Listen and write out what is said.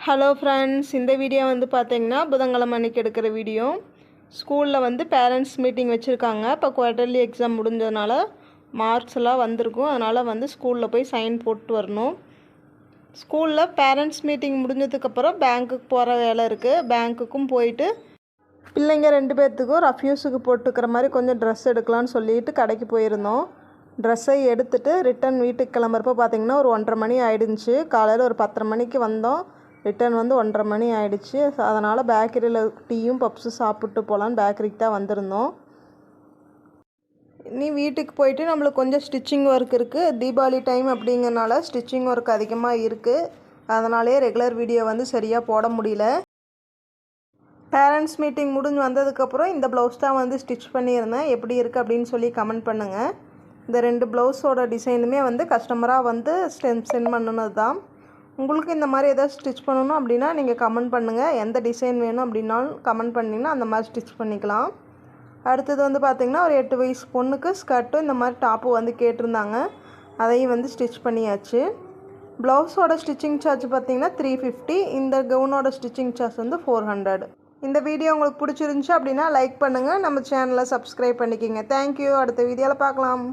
Hello friends, இந்த video வந்து பார்த்தீங்கன்னா புதன்கிழமை அன்றைக்கி எடுக்கிற வீடியோ. ஸ்கூலில் வந்து பேரண்ட்ஸ் மீட்டிங் வச்சுருக்காங்க. இப்போ குவார்ட்டர்லி எக்ஸாம் முடிஞ்சதுனால மார்க்ஸ் எல்லாம் வந்திருக்கும். அதனால் வந்து ஸ்கூலில் போய் சைன் போட்டு வரணும். ஸ்கூலில் பேரண்ட்ஸ் மீட்டிங் முடிஞ்சதுக்கப்புறம் பேங்க்குக்கு போகிற வேலை இருக்குது. பேங்க்குக்கும் போயிட்டு பிள்ளைங்க 2 பேர்த்துக்கும் ரஃப்யூஸுக்கு போட்டுக்கிற மாதிரி கொஞ்சம் ட்ரெஸ் எடுக்கலான்னு சொல்லிட்டு கடைக்கு போயிருந்தோம். ட்ரெஸ்ஸை எடுத்துகிட்டு ரிட்டன் வீட்டுக்கு கிளம்புறப்போ பார்த்திங்கன்னா ஒரு 1:30 மணி ஆகிடுச்சு. காலையில் ஒரு 10:30 மணிக்கு வந்தோம். ரிட்டன் வந்து 1:30 மணி ஆகிடுச்சு. அதனால் பேக்கரியில் டீயும் பப்ஸும் சாப்பிட்டு போகலான்னு பேக்கரிக்கு தான் வந்திருந்தோம். நீ வீட்டுக்கு போயிட்டு நம்மளுக்கு கொஞ்சம் ஸ்டிச்சிங் ஒர்க் இருக்குது. தீபாவளி டைம் அப்படிங்கிறனால ஸ்டிச்சிங் ஒர்க் அதிகமாக இருக்குது. அதனாலே ரெகுலர் வீடியோ வந்து சரியாக போட முடியல. பேரண்ட்ஸ் மீட்டிங் முடிஞ்சு வந்ததுக்கப்புறம் இந்த ப்ளவுஸ் தான் வந்து ஸ்டிச் பண்ணியிருந்தேன். எப்படி இருக்குது அப்படின்னு சொல்லி கமெண்ட் பண்ணுங்கள். இந்த 2 ப்ளவுஸோட டிசைனுமே வந்து கஸ்டமராக வந்து சென்ட் பண்ணினது தான். உங்களுக்கு இந்த மாதிரி எதாவது ஸ்டிச் பண்ணணும் அப்படின்னா நீங்கள் கமெண்ட் பண்ணுங்கள். எந்த டிசைன் வேணும் அப்படின்னாலும் கமெண்ட் பண்ணிங்கன்னா அந்த மாதிரி ஸ்டிச் பண்ணிக்கலாம். அடுத்தது வந்து பார்த்திங்கன்னா ஒரு 8 வயசு பொண்ணுக்கு ஸ்கர்ட்டும் இந்த மாதிரி டாப்பு வந்து கேட்டிருந்தாங்க. அதையும் வந்து ஸ்டிச் பண்ணியாச்சு. ப்ளவுஸோட ஸ்டிச்சிங் சார்ஜ் பார்த்திங்கன்னா 350. இந்த கவுனோட ஸ்டிச்சிங் சார்ஜ் வந்து 400. இந்த வீடியோ உங்களுக்கு பிடிச்சிருந்துச்சு அப்படின்னா லைக் பண்ணுங்கள். நம்ம சேனலை சப்ஸ்கிரைப் பண்ணிக்கிங்க. தேங்க்யூ. அடுத்த வீடியோவில் பார்க்கலாம்.